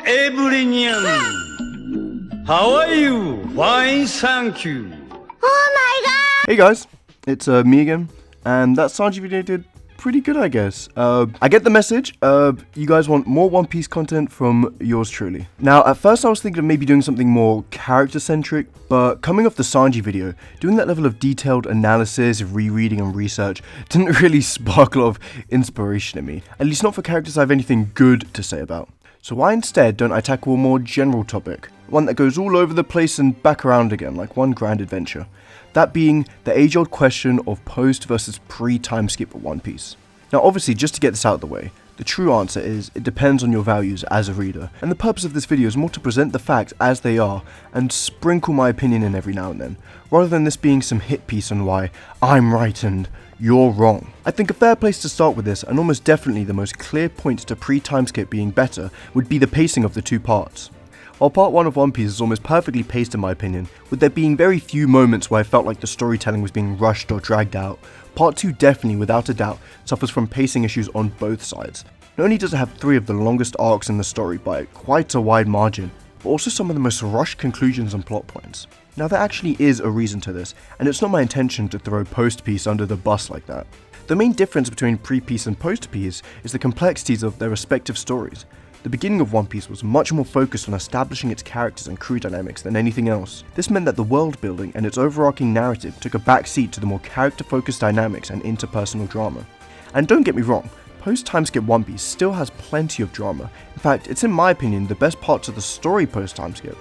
everyone. How are you? Fine, thank you. Oh my god! Hey guys, it's me again, and that Sanji video did pretty good, I guess. I get the message. You guys want more One Piece content from yours truly. Now, at first I was thinking of maybe doing something more character-centric, but coming off the Sanji video, doing that level of detailed analysis, rereading and research didn't really spark a lot of inspiration in me, at least not for characters I have anything good to say about. So why instead don't I tackle a more general topic, one that goes all over the place and back around again, like one grand adventure? That being the age-old question of post versus pre-time skip of One Piece. Now obviously, just to get this out of the way, the true answer is it depends on your values as a reader, and the purpose of this video is more to present the facts as they are and sprinkle my opinion in every now and then, rather than this being some hit piece on why I'm right and you're wrong. I think a fair place to start with this, and almost definitely the most clear point to pre-time skip being better, would be the pacing of the two parts. While part 1 of One Piece is almost perfectly paced in my opinion, with there being very few moments where I felt like the storytelling was being rushed or dragged out, part 2 definitely, without a doubt, suffers from pacing issues on both sides. Not only does it have 3 of the longest arcs in the story by quite a wide margin, but also some of the most rushed conclusions and plot points. Now there actually is a reason to this, and it's not my intention to throw post-piece under the bus like that. The main difference between pre-piece and post-piece is the complexities of their respective stories. The beginning of One Piece was much more focused on establishing its characters and crew dynamics than anything else. This meant that the world building and its overarching narrative took a backseat to the more character-focused dynamics and interpersonal drama. And don't get me wrong, post-time skip One Piece still has plenty of drama. In fact, it's in my opinion the best parts of the story post-time skip.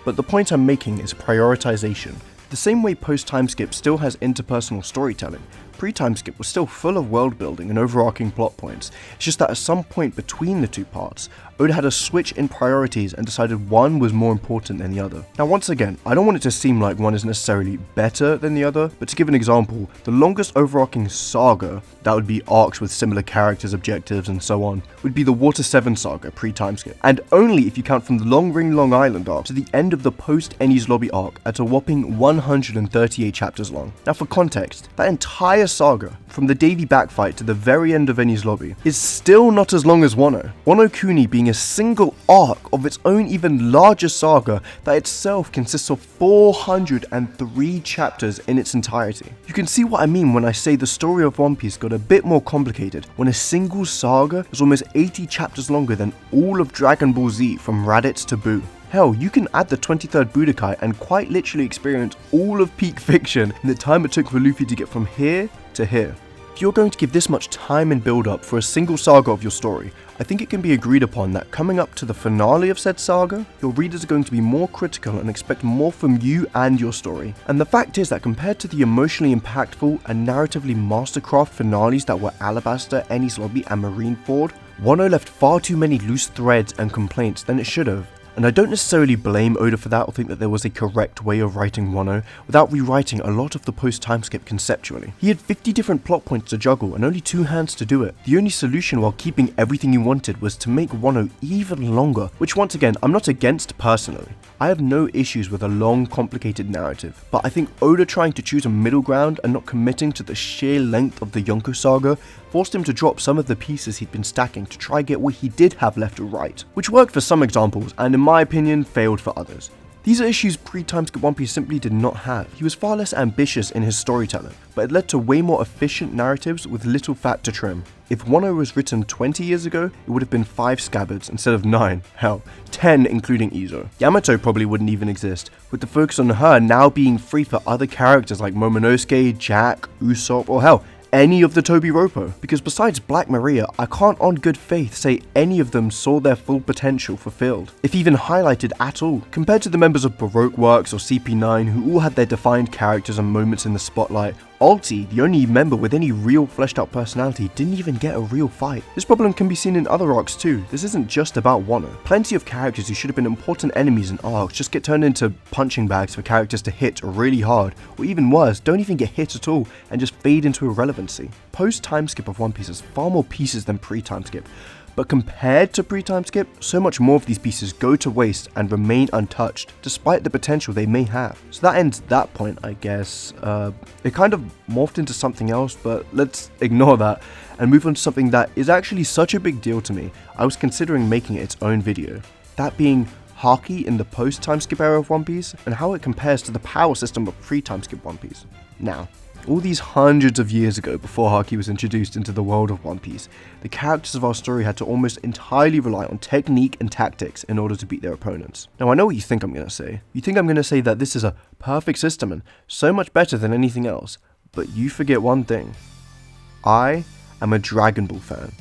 But the point I'm making is prioritization. The same way post-time skip still has interpersonal storytelling, pre-time skip was still full of world building and overarching plot points. It's just that at some point between the two parts, Oda had a switch in priorities and decided one was more important than the other. Now once again, I don't want it to seem like one is necessarily better than the other, but to give an example, the longest overarching saga, that would be arcs with similar characters, objectives and so on, would be the Water 7 saga pre-time skip, and only if you count from the Long Ring Long Island arc to the end of the post-Enies Lobby arc at a whopping 138 chapters long. Now for context, that entire saga, from the Davy backfight to the very end of Enies Lobby, is still not as long as Wano. Wano Kuni being a single arc of its own even larger saga that itself consists of 403 chapters in its entirety. You can see what I mean when I say the story of One Piece got a bit more complicated when a single saga is almost 80 chapters longer than all of Dragon Ball Z from Raditz to Buu. Hell, you can add the 23rd Budokai and quite literally experience all of peak fiction in the time it took for Luffy to get from here to here. If you're going to give this much time and build up for a single saga of your story, I think it can be agreed upon that coming up to the finale of said saga, your readers are going to be more critical and expect more from you and your story. And the fact is that compared to the emotionally impactful and narratively mastercraft finales that were Alabasta, Enies Lobby and Marineford, Wano left far too many loose threads and complaints than it should have. And I don't necessarily blame Oda for that or think that there was a correct way of writing Wano without rewriting a lot of the post-time skip conceptually. He had 50 different plot points to juggle and only 2 hands to do it. The only solution while keeping everything he wanted was to make Wano even longer, which once again I'm not against personally. I have no issues with a long, complicated narrative, but I think Oda trying to choose a middle ground and not committing to the sheer length of the Yonko saga forced him to drop some of the pieces he'd been stacking to try get what he did have left to write, which worked for some examples and in my opinion failed for others. These are issues pre-time skip One Piece simply did not have. He was far less ambitious in his storytelling, but it led to way more efficient narratives with little fat to trim. If Wano was written 20 years ago, it would have been 5 scabbards instead of 9, hell, 10 including Izo. Yamato probably wouldn't even exist, with the focus on her now being free for other characters like Momonosuke, Jack, Usopp, or hell, any of the Toby Roppo, because besides Black Maria, I can't on good faith say any of them saw their full potential fulfilled, if even highlighted at all, compared to the members of Baroque Works or CP9 who all had their defined characters and moments in the spotlight. Alti, the only member with any real fleshed out personality, didn't even get a real fight. This problem can be seen in other arcs too. This isn't just about Wano. Plenty of characters who should have been important enemies in arcs just get turned into punching bags for characters to hit really hard, or even worse, don't even get hit at all and just fade into irrelevancy. Post-time skip of One Piece has far more pieces than pre-time skip, but compared to pre-time skip, so much more of these pieces go to waste and remain untouched, despite the potential they may have. So that ends that point, I guess. It kind of morphed into something else, but let's ignore that and move on to something that is actually such a big deal to me, I was considering making its own video. that being Haki in the post-Timeskip era of One Piece, and how it compares to the power system of pre-Timeskip One Piece. Now, all these hundreds of years ago, before Haki was introduced into the world of One Piece, the characters of our story had to almost entirely rely on technique and tactics in order to beat their opponents. Now, I know what you think I'm going to say. You think I'm going to say that this is a perfect system and so much better than anything else, but you forget one thing. I am a Dragon Ball fan.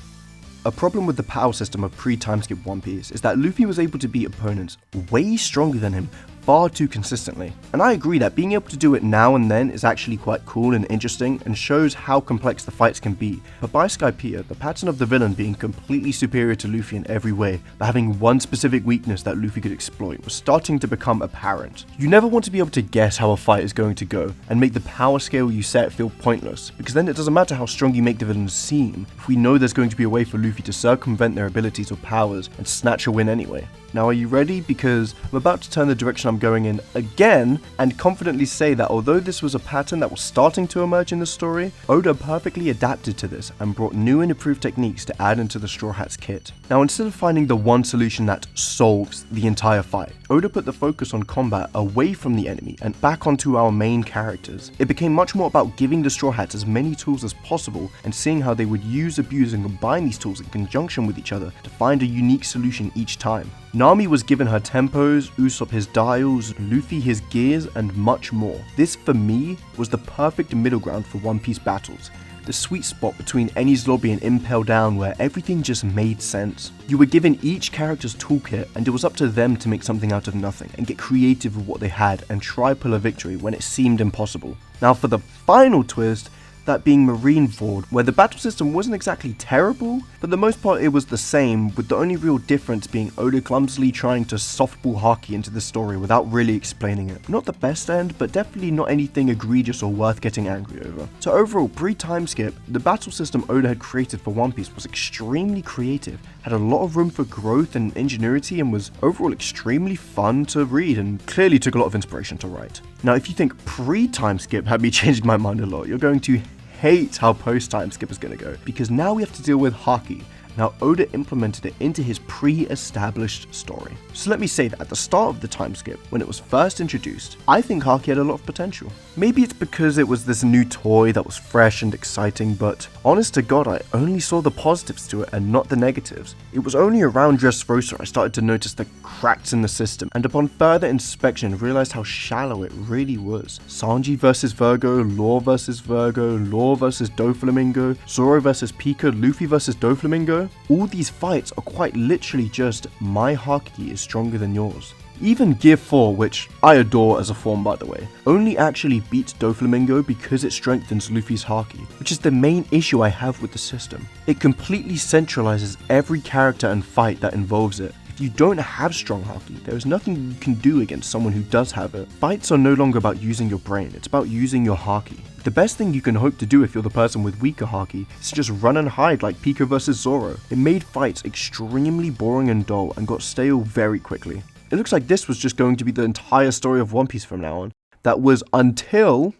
A problem with the power system of pre-Timeskip One Piece is that Luffy was able to beat opponents way stronger than him far too consistently. And I agree that being able to do it now and then is actually quite cool and interesting and shows how complex the fights can be. But by Skypiea, the pattern of the villain being completely superior to Luffy in every way, but having one specific weakness that Luffy could exploit, was starting to become apparent. You never want to be able to guess how a fight is going to go and make the power scale you set feel pointless, because then it doesn't matter how strong you make the villains seem if we know there's going to be a way for Luffy to circumvent their abilities or powers and snatch a win anyway. Now, are you ready? Because I'm about to turn the direction I'm going in again and confidently say that although this was a pattern that was starting to emerge in the story, Oda perfectly adapted to this and brought new and improved techniques to add into the Straw Hats kit. Now, instead of finding the one solution that solves the entire fight, Oda put the focus on combat away from the enemy and back onto our main characters. It became much more about giving the Straw Hats as many tools as possible and seeing how they would use, abuse, and combine these tools in conjunction with each other to find a unique solution each time. Nami was given her tempos, Usopp his dials, Luffy his gears, and much more. This, for me, was the perfect middle ground for One Piece battles. The sweet spot between Enies Lobby and Impel Down where everything just made sense. You were given each character's toolkit and it was up to them to make something out of nothing and get creative with what they had and try pull a victory when it seemed impossible. Now for the final twist, that being Marineford, where the battle system wasn't exactly terrible, for the most part it was the same, with the only real difference being Oda clumsily trying to softball Haki into the story without really explaining it. Not the best end, but definitely not anything egregious or worth getting angry over. So overall, pre-Timeskip, the battle system Oda had created for One Piece was extremely creative, had a lot of room for growth and ingenuity, and was overall extremely fun to read and clearly took a lot of inspiration to write. Now if you think pre-Timeskip had me changing my mind a lot, you're going to hate how post-Timeskip is going to go, because now we have to deal with Haki. Now Oda implemented it into his pre-established story. So let me say that at the start of the Timeskip, when it was first introduced, I think Haki had a lot of potential. Maybe it's because it was this new toy that was fresh and exciting, but honest to God, I only saw the positives to it and not the negatives. It was only around Dressrosa I started to notice the cracks in the system, and upon further inspection realized how shallow it really was. Sanji versus Virgo, Law versus Virgo, Law versus Doflamingo, Zoro versus Pika, Luffy versus Doflamingo. All these fights are quite literally just my Haki is stronger than yours. Even Gear 4, which I adore as a form by the way, only actually beats Doflamingo because it strengthens Luffy's Haki, which is the main issue I have with the system. It completely centralizes every character and fight that involves it. If you don't have strong Haki, there is nothing you can do against someone who does have it. Fights are no longer about using your brain, it's about using your Haki. The best thing you can hope to do if you're the person with weaker Haki is to just run and hide like Pika vs Zoro. It made fights extremely boring and dull and got stale very quickly. It looks like this was just going to be the entire story of One Piece from now on. That was until...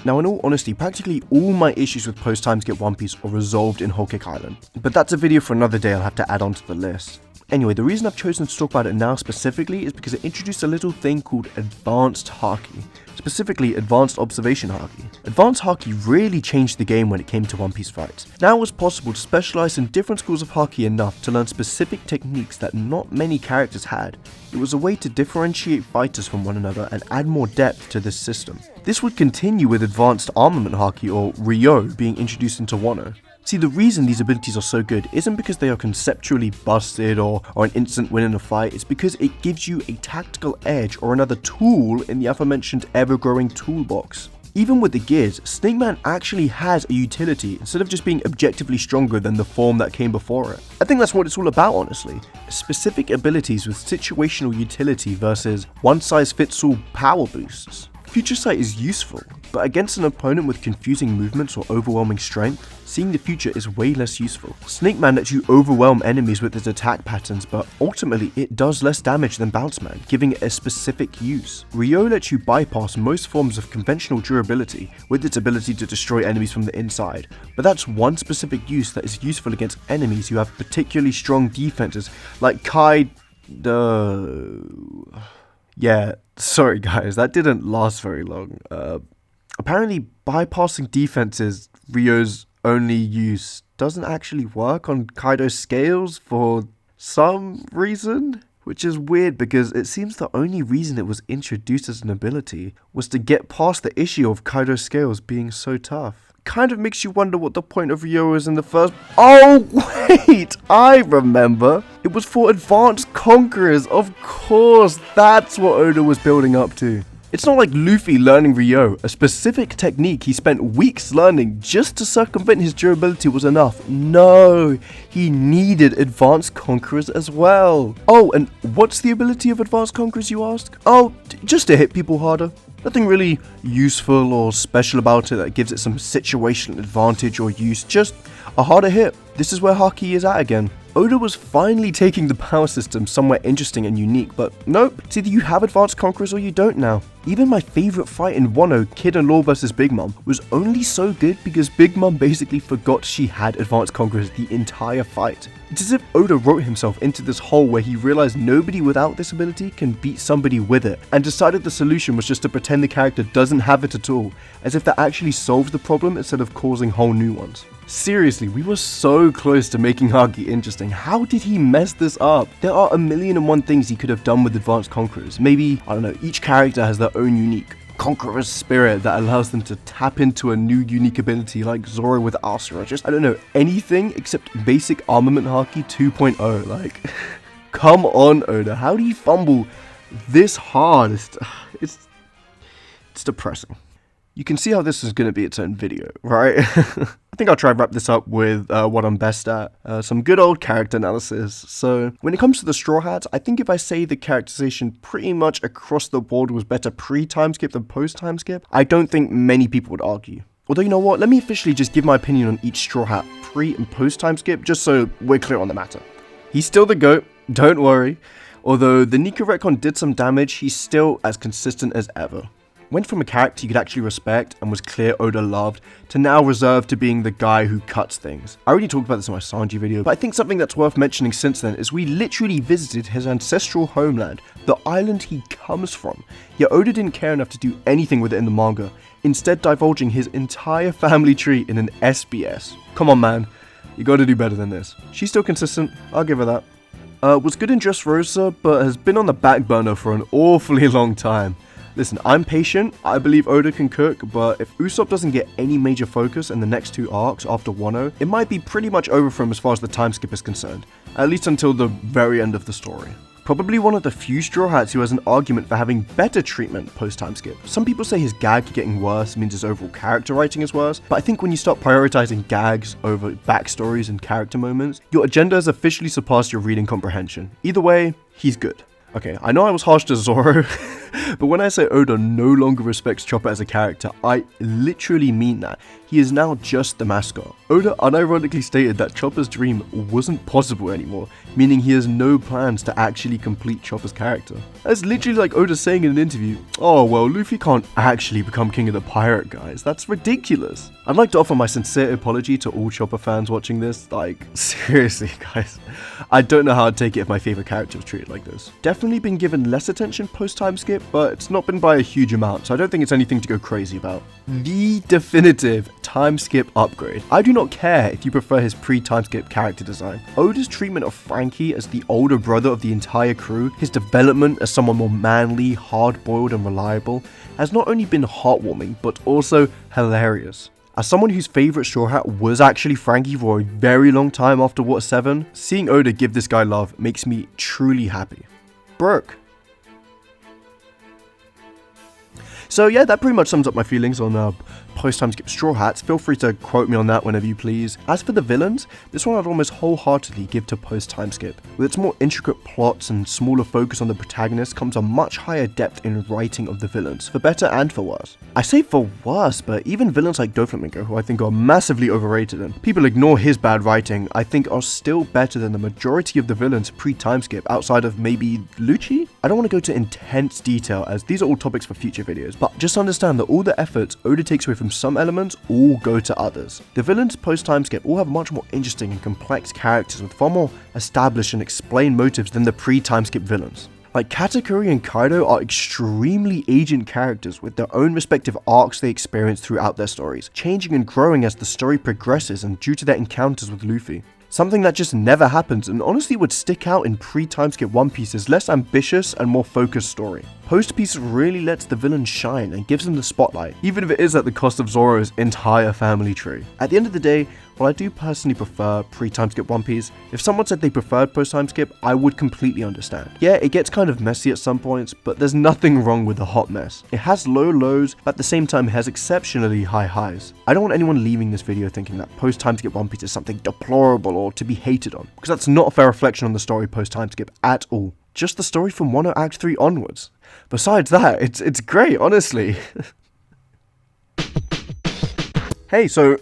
Now in all honesty, practically all my issues with post-Timeskip One Piece are resolved in Whole Cake Island. But that's a video for another day I'll have to add onto the list. Anyway, the reason I've chosen to talk about it now specifically is because it introduced a little thing called Advanced Haki. Specifically, Advanced Observation Haki. Advanced Haki really changed the game when it came to One Piece fights. Now it was possible to specialize in different schools of Haki enough to learn specific techniques that not many characters had. It was a way to differentiate fighters from one another and add more depth to this system. This would continue with Advanced Armament Haki, or Ryo, being introduced into Wano. See, the reason these abilities are so good isn't because they are conceptually busted or an instant win in a fight, it's because it gives you a tactical edge or another tool in the aforementioned ever-growing toolbox. Even with the gears, Snake Man actually has a utility instead of just being objectively stronger than the form that came before it. I think that's what it's all about, honestly. Specific abilities with situational utility versus one-size-fits-all power boosts. Future Sight is useful, but against an opponent with confusing movements or overwhelming strength, seeing the future is way less useful. Snake Man lets you overwhelm enemies with its attack patterns, but ultimately it does less damage than Bounce Man, giving it a specific use. Ryo lets you bypass most forms of conventional durability with its ability to destroy enemies from the inside, but that's one specific use that is useful against enemies who have particularly strong defenses like Yeah, sorry guys, that didn't last very long. Apparently bypassing defenses, Ryo's only use, doesn't actually work on Kaido's scales for some reason. Which is weird because it seems the only reason it was introduced as an ability was to get past the issue of Kaido's scales being so tough. Kind of makes you wonder what the point of Ryo is in the first— Oh wait, I remember. It was for advanced conquerors, of course, that's what Oda was building up to. It's not like Luffy learning Ryo, a specific technique he spent weeks learning just to circumvent his durability was enough. No, he needed advanced conquerors as well. Oh, and what's the ability of advanced conquerors, you ask? Oh, just to hit people harder. Nothing really useful or special about it that gives it some situational advantage or use, just a harder hit. This is where Haki is at again. Oda was finally taking the power system somewhere interesting and unique, but nope, it's either you have advanced conquerors or you don't now. Even my favourite fight in Wano, Kid and Law vs Big Mom, was only so good because Big Mom basically forgot she had advanced conquerors the entire fight. It's as if Oda wrote himself into this hole where he realized nobody without this ability can beat somebody with it, and decided the solution was just to pretend the character doesn't have it at all, as if that actually solves the problem instead of causing whole new ones. Seriously, we were so close to making Haki interesting. How did he mess this up? There are 1,000,001 things he could have done with advanced conquerors. Maybe, I don't know, each character has their own unique conqueror's spirit that allows them to tap into a new unique ability like Zoro with Asura. Just, I don't know, anything except basic armament Haki 2.0. Like, come on, Oda. How do you fumble this hard? It's depressing. You can see how this is going to be its own video, right? I think I'll try and wrap this up with what I'm best at, some good old character analysis. So when it comes to the Straw Hats, I think if I say the characterization pretty much across the board was better pre-Timeskip than post-Timeskip, I don't think many people would argue. Although, you know what, let me officially just give my opinion on each Straw Hat pre and post-Timeskip, just so we're clear on the matter. He's still the GOAT, don't worry. Although the Nika retcon did some damage, he's still as consistent as ever. Went from a character you could actually respect and was clear Oda loved, to now reserved to being the guy who cuts things. I already talked about this in my Sanji video, but I think something that's worth mentioning since then is we literally visited his ancestral homeland, the island he comes from, yet Oda didn't care enough to do anything with it in the manga, instead divulging his entire family tree in an SBS. Come on man, you gotta do better than this. She's still consistent, I'll give her that. Was good in Dressrosa, but has been on the back burner for an awfully long time. Listen, I'm patient, I believe Oda can cook, but if Usopp doesn't get any major focus in the next 2 arcs after Wano, it might be pretty much over for him as far as the Timeskip is concerned, at least until the very end of the story. Probably one of the few Straw Hats who has an argument for having better treatment post-Timeskip. Some people say his gag getting worse means his overall character writing is worse, but I think when you start prioritizing gags over backstories and character moments, your agenda has officially surpassed your reading comprehension. Either way, he's good. Okay, I know I was harsh to Zoro, but when I say Oda no longer respects Chopper as a character, I literally mean that. He is now just the mascot. Oda unironically stated that Chopper's dream wasn't possible anymore, meaning he has no plans to actually complete Chopper's character. That's literally like Oda saying in an interview, oh well, Luffy can't actually become king of the pirate guys, that's ridiculous. I'd like to offer my sincere apology to all Chopper fans watching this, like, seriously guys, I don't know how I'd take it if my favourite character was treated like this. Definitely been given less attention post-Timeskip, but it's not been by a huge amount, so I don't think it's anything to go crazy about. The definitive Timeskip upgrade. I do not care if you prefer his pre-Timeskip character design. Oda's treatment of Frankie as the older brother of the entire crew, his development as someone more manly, hard-boiled and reliable, has not only been heartwarming, but also hilarious. As someone whose favourite Straw Hat was actually Frankie for a very long time after Water 7, seeing Oda give this guy love makes me truly happy. Broke. So yeah, that pretty much sums up my feelings on post-time skip Straw Hats, feel free to quote me on that whenever you please. As for the villains, this one I'd almost wholeheartedly give to post-time skip. With its more intricate plots and smaller focus on the protagonist comes a much higher depth in writing of the villains, for better and for worse. I say for worse, but even villains like Doflamingo, who I think are massively overrated and people ignore his bad writing, I think are still better than the majority of the villains pre-time skip outside of maybe Lucci? I don't want to go to intense detail as these are all topics for future videos, but just understand that all the efforts Oda takes away from some elements all go to others. The villains post-time skip all have much more interesting and complex characters with far more established and explained motives than the pre-time skip villains. Like Katakuri and Kaido are extremely agent characters with their own respective arcs they experience throughout their stories, changing and growing as the story progresses and due to their encounters with Luffy. Something that just never happens and honestly would stick out in pre-time skip One Piece's less ambitious and more focused story. Post Piece really lets the villains shine and gives them the spotlight, even if it is at the cost of Zoro's entire family tree. At the end of the day, while I do personally prefer pre-time skip One Piece, if someone said they preferred post-time skip, I would completely understand. Yeah, it gets kind of messy at some points, but there's nothing wrong with the hot mess. It has low lows, but at the same time it has exceptionally high highs. I don't want anyone leaving this video thinking that post-time skip One Piece is something deplorable or to be hated on, because that's not a fair reflection on the story post-time skip at all. Just the story from Wano Act 3 onwards. Besides that, it's great, honestly. Hey, so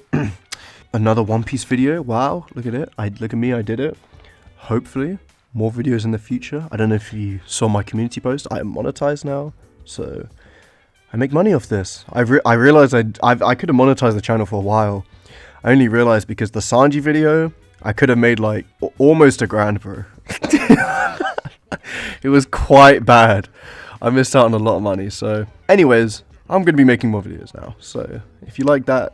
another One Piece video. Wow, look at it. Look at me, I did it. Hopefully, more videos in the future. I don't know if you saw my community post. I am monetized now, so I make money off this. I realized I could have monetized the channel for a while. I only realized because the Sanji video, I could have made like almost $1,000, bro. It was quite bad. I missed out on a lot of money. So anyways, I'm going to be making more videos now. So if you like that,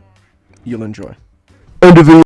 you'll enjoy. End of video.